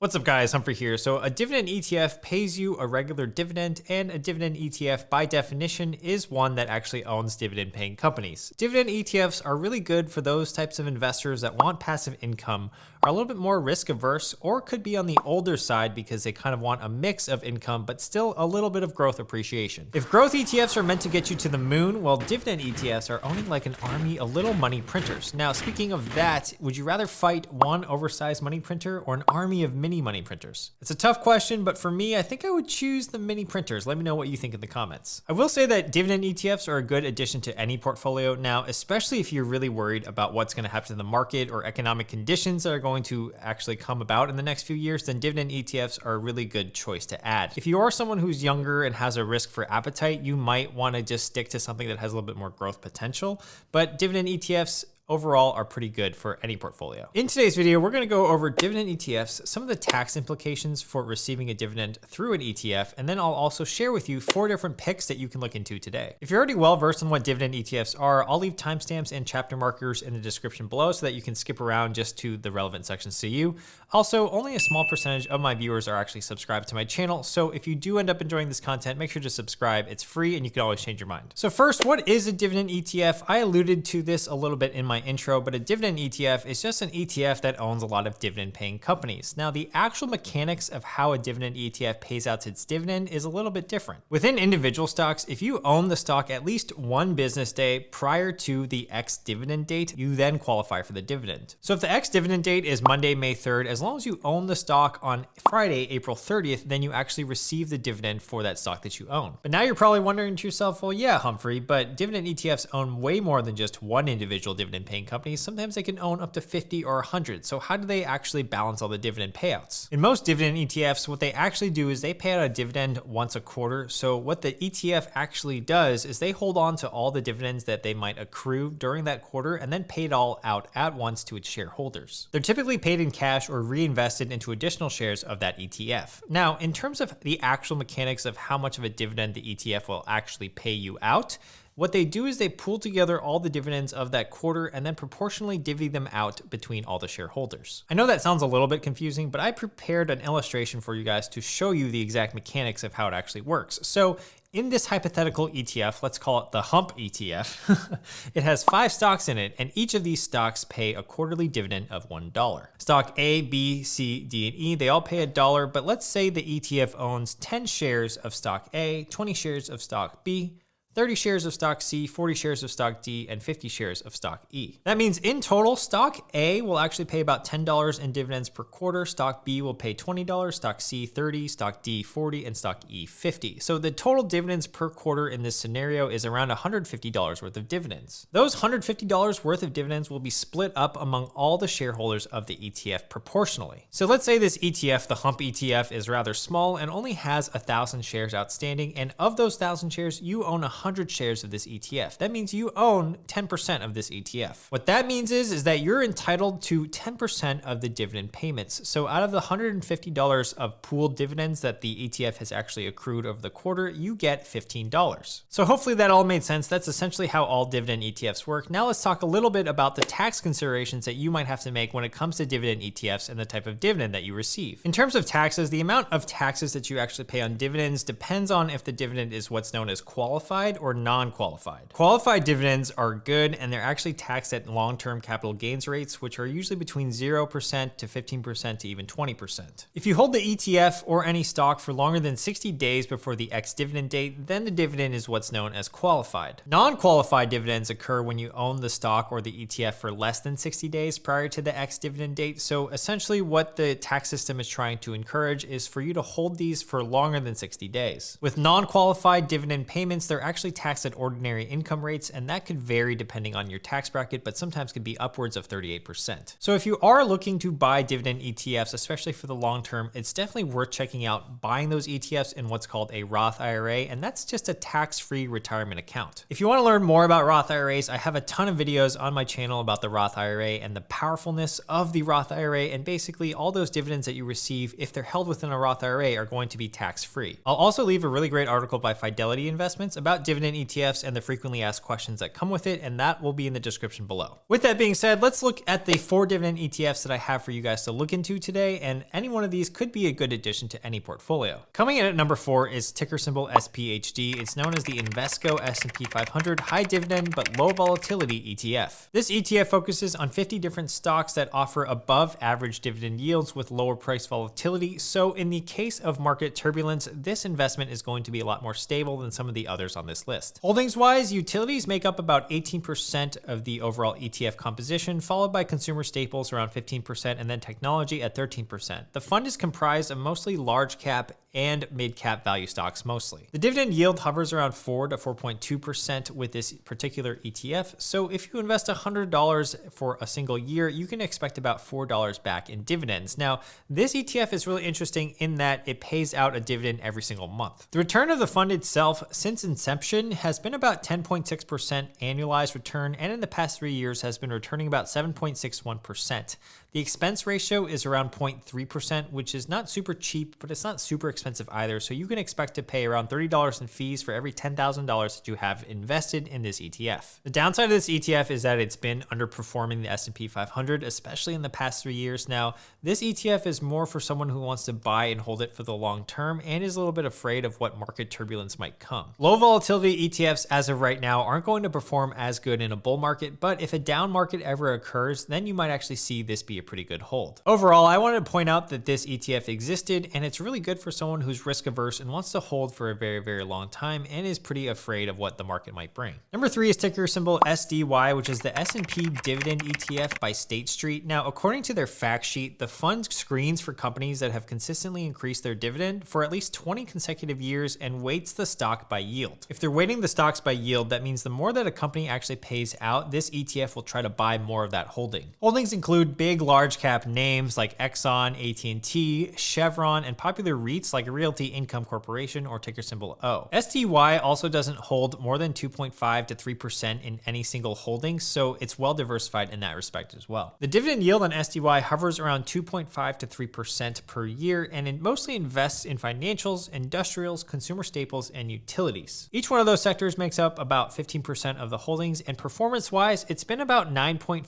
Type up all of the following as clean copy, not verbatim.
What's up guys, Humphrey here. So a dividend ETF pays you a regular dividend, and a dividend ETF by definition is one that actually owns dividend paying companies. Dividend ETFs are really good for those types of investors that want passive income, are a little bit more risk averse, or could be on the older side because they kind of want a mix of income but still a little bit of growth appreciation. If growth ETFs are meant to get you to the moon, well, dividend ETFs are owning like an army of little money printers. Now, speaking of that, would you rather fight one oversized money printer or an army of mini money printers? It's a tough question, but for me, I think I would choose the mini printers. Let me know what you think in the comments. I will say that dividend ETFs are a good addition to any portfolio now, especially if you're really worried about what's going to happen to the market or economic conditions that are going to actually come about in the next few years, then dividend ETFs are a really good choice to add. If you are someone who's younger and has a risk for appetite, you might want to just stick to something that has a little bit more growth potential, but dividend ETFs overall are pretty good for any portfolio. In today's video, we're going to go over dividend ETFs, some of the tax implications for receiving a dividend through an ETF, and then I'll also share with you 4 different picks that you can look into today. If you're already well versed on what dividend ETFs are, I'll leave timestamps and chapter markers in the description below so that you can skip around just to the relevant sections to you. Also, only a small percentage of my viewers are actually subscribed to my channel, so if you do end up enjoying this content, make sure to subscribe. It's free and you can always change your mind. So first, what is a dividend ETF? I alluded to this a little bit in my intro, but a dividend ETF is just an ETF that owns a lot of dividend paying companies. Now, the actual mechanics of how a dividend ETF pays out its dividend is a little bit different. Within individual stocks, if you own the stock at least one business day prior to the ex-dividend date, you then qualify for the dividend. So if the ex-dividend date is Monday, May 3rd, as long as you own the stock on Friday, April 30th, then you actually receive the dividend for that stock that you own. But now you're probably wondering to yourself, well, yeah, Humphrey, but dividend ETFs own way more than just one individual dividend paying company. Sometimes they can own up to 50 or 100. So how do they actually balance all the dividend payouts? In most dividend ETFs, what they actually do is they pay out a dividend once a quarter. So what the ETF actually does is they hold on to all the dividends that they might accrue during that quarter and then pay it all out at once to its shareholders. They're typically paid in cash or reinvested into additional shares of that ETF. Now, in terms of the actual mechanics of how much of a dividend the ETF will actually pay you out, what they do is they pool together all the dividends of that quarter and then proportionally divvy them out between all the shareholders. I know that sounds a little bit confusing, but I prepared an illustration for you guys to show you the exact mechanics of how it actually works. So in this hypothetical ETF, let's call it the Hump ETF, it has 5 stocks in it, and each of these stocks pay a quarterly dividend of $1. Stock A, B, C, D, and E, they all pay $1, but let's say the ETF owns 10 shares of stock A, 20 shares of stock B, 30 shares of stock C, 40 shares of stock D, and 50 shares of stock E. That means in total, stock A will actually pay about $10 in dividends per quarter, stock B will pay $20, stock C $30, stock D $40, and stock E $50. So the total dividends per quarter in this scenario is around $150 worth of dividends. Those $150 worth of dividends will be split up among all the shareholders of the ETF proportionally. So let's say this ETF, the Hump ETF, is rather small and only has 1,000 shares outstanding, and of those 1,000 shares, you own 100 shares of this ETF. That means you own 10% of this ETF. What that means is that you're entitled to 10% of the dividend payments. So out of the $150 of pooled dividends that the ETF has actually accrued over the quarter, you get $15. So hopefully that all made sense. That's essentially how all dividend ETFs work. Now let's talk a little bit about the tax considerations that you might have to make when it comes to dividend ETFs and the type of dividend that you receive. In terms of taxes, the amount of taxes that you actually pay on dividends depends on if the dividend is what's known as qualified or non-qualified. Qualified dividends are good, and they're actually taxed at long-term capital gains rates, which are usually between 0% to 15% to even 20%. If you hold the ETF or any stock for longer than 60 days before the ex-dividend date, then the dividend is what's known as qualified. Non-qualified dividends occur when you own the stock or the ETF for less than 60 days prior to the ex-dividend date. So essentially what the tax system is trying to encourage is for you to hold these for longer than 60 days. With non-qualified dividend payments, they're actually taxed at ordinary income rates, and that could vary depending on your tax bracket, but sometimes could be upwards of 38%. So if you are looking to buy dividend ETFs, especially for the long term, it's definitely worth checking out buying those ETFs in what's called a Roth IRA, and that's just a tax-free retirement account. If you want to learn more about Roth IRAs, I have a ton of videos on my channel about the Roth IRA and the powerfulness of the Roth IRA, and basically all those dividends that you receive, if they're held within a Roth IRA, are going to be tax-free. I'll also leave a really great article by Fidelity Investments about dividend ETFs and the frequently asked questions that come with it, and that will be in the description below. With that being said, let's look at the 4 dividend ETFs that I have for you guys to look into today, and any one of these could be a good addition to any portfolio. Coming in at number 4 is ticker symbol SPHD. It's known as the Invesco S&P 500 High Dividend but Low Volatility ETF. This ETF focuses on 50 different stocks that offer above average dividend yields with lower price volatility, so in the case of market turbulence, this investment is going to be a lot more stable than some of the others on this list. Holdings-wise, utilities make up about 18% of the overall ETF composition, followed by consumer staples around 15%, and then technology at 13%. The fund is comprised of mostly large cap and mid-cap value stocks mostly. The dividend yield hovers around 4 to 4.2% with this particular ETF, so if you invest $100 for a single year, you can expect about $4 back in dividends. Now, this ETF is really interesting in that it pays out a dividend every single month. The return of the fund itself since inception has been about 10.6% annualized return, and in the past 3 years has been returning about 7.61%. The expense ratio is around 0.3%, which is not super cheap, but it's not super expensive either. So you can expect to pay around $30 in fees for every $10,000 that you have invested in this ETF. The downside of this ETF is that it's been underperforming the S&P 500, especially in the past 3 years. Now, this ETF is more for someone who wants to buy and hold it for the long term and is a little bit afraid of what market turbulence might come. Low volatility ETFs as of right now aren't going to perform as good in a bull market, but if a down market ever occurs, then you might actually see this be a pretty good hold. Overall, I wanted to point out that this ETF existed, and it's really good for someone who's risk averse and wants to hold for a very, very long time and is pretty afraid of what the market might bring. Number 3 is ticker symbol SDY, which is the S&P Dividend ETF by State Street. Now, according to their fact sheet, the fund screens for companies that have consistently increased their dividend for at least 20 consecutive years and weights the stock by yield. If they're weighting the stocks by yield, that means the more that a company actually pays out, this ETF will try to buy more of that holding. Holdings include big, large cap names like Exxon, AT&T, Chevron, and popular REITs like Realty Income Corporation or ticker symbol O. SDY also doesn't hold more than 2.5 to 3% in any single holding, so it's well diversified in that respect as well. The dividend yield on SDY hovers around 2.5 to 3% per year, and it mostly invests in financials, industrials, consumer staples, and utilities. Each one of those sectors makes up about 15% of the holdings, and performance-wise, it's been about 9.4%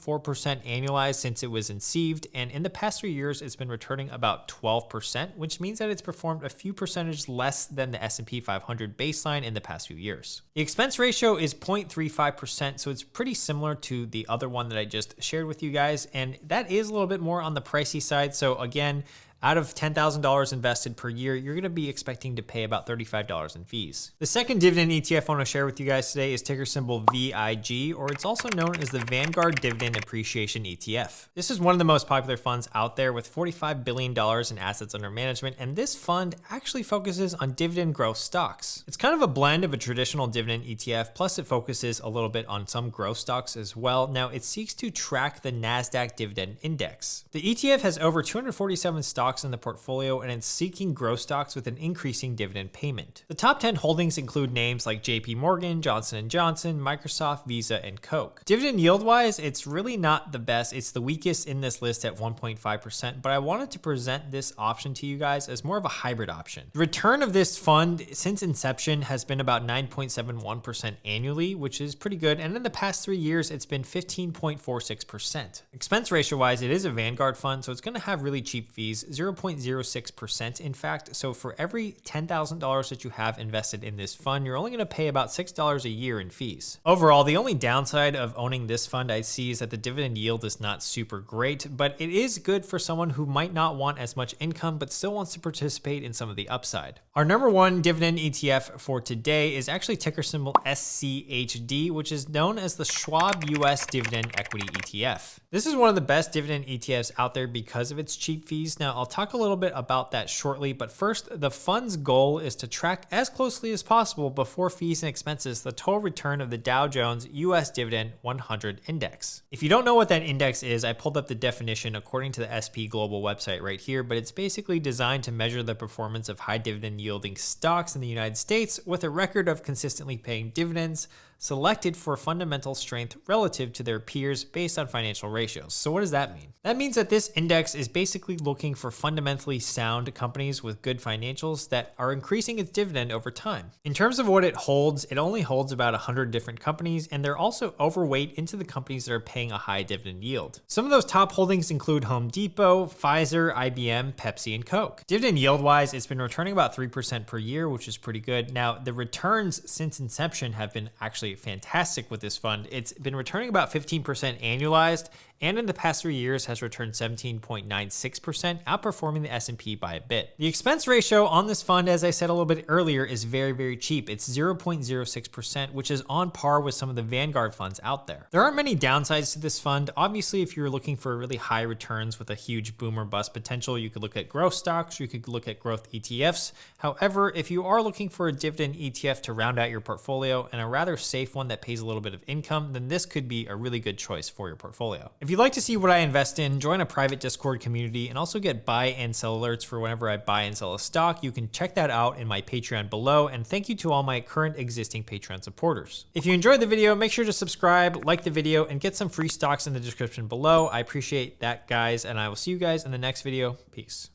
annualized since it was inceived, and in the past 3 years, it's been returning about 12%, which means that it's performed a few percentage less than the S&P 500 baseline in the past few years. The expense ratio is 0.35%, so it's pretty similar to the other one that I just shared with you guys, and that is a little bit more on the pricey side. So again, out of $10,000 invested per year, you're going to be expecting to pay about $35 in fees. The second dividend ETF I want to share with you guys today is ticker symbol VIG, or it's also known as the Vanguard Dividend Appreciation ETF. This is one of the most popular funds out there with $45 billion in assets under management, and this fund actually focuses on dividend growth stocks. It's kind of a blend of a traditional dividend ETF, plus it focuses a little bit on some growth stocks as well. Now, it seeks to track the NASDAQ Dividend Index. The ETF has over 247 stocks in the portfolio, and it's seeking growth stocks with an increasing dividend payment. The top 10 holdings include names like JP Morgan, Johnson & Johnson, Microsoft, Visa, and Coke. Dividend yield-wise, it's really not the best. It's the weakest in this list at 1.5%, but I wanted to present this option to you guys as more of a hybrid option. The return of this fund since inception has been about 9.71% annually, which is pretty good, and in the past 3 years, it's been 15.46%. Expense ratio-wise, it is a Vanguard fund, so it's going to have really cheap fees, 0.06% in fact. So for every $10,000 that you have invested in this fund, you're only going to pay about $6 a year in fees. Overall, the only downside of owning this fund I see is that the dividend yield is not super great, but it is good for someone who might not want as much income but still wants to participate in some of the upside. Our number 1 dividend ETF for today is actually ticker symbol SCHD, which is known as the Schwab US Dividend Equity ETF. This is one of the best dividend ETFs out there because of its cheap fees. Now, I'll talk a little bit about that shortly, but first, the fund's goal is to track as closely as possible before fees and expenses the total return of the Dow Jones US Dividend 100 Index. If you don't know what that index is, I pulled up the definition according to the SP Global website right here, but it's basically designed to measure the performance of high dividend yielding stocks in the United States with a record of consistently paying dividends selected for fundamental strength relative to their peers based on financial ratios. So what does that mean? That means that this index is basically looking for fundamentally sound companies with good financials that are increasing its dividend over time. In terms of what it holds, it only holds about 100 different companies, and they're also overweight into the companies that are paying a high dividend yield. Some of those top holdings include Home Depot, Pfizer, IBM, Pepsi, and Coke. Dividend yield-wise, it's been returning about 3% per year, which is pretty good. Now, the returns since inception have been actually fantastic with this fund. It's been returning about 15% annualized, and in the past 3 years has returned 17.96%, outperforming the S&P by a bit. The expense ratio on this fund, as I said a little bit earlier, is very, very cheap. It's 0.06%, which is on par with some of the Vanguard funds out there. There aren't many downsides to this fund. Obviously, if you're looking for really high returns with a huge boom or bust potential, you could look at growth stocks, you could look at growth ETFs. However, if you are looking for a dividend ETF to round out your portfolio and a rather safe one that pays a little bit of income, then this could be a really good choice for your portfolio. If you'd like to see what I invest in, join a private Discord community and also get buy and sell alerts for whenever I buy and sell a stock. You can check that out in my Patreon below, and thank you to all my current existing Patreon supporters. If you enjoyed the video, make sure to subscribe, like the video, and get some free stocks in the description below. I appreciate that, guys, and I will see you guys in the next video. Peace.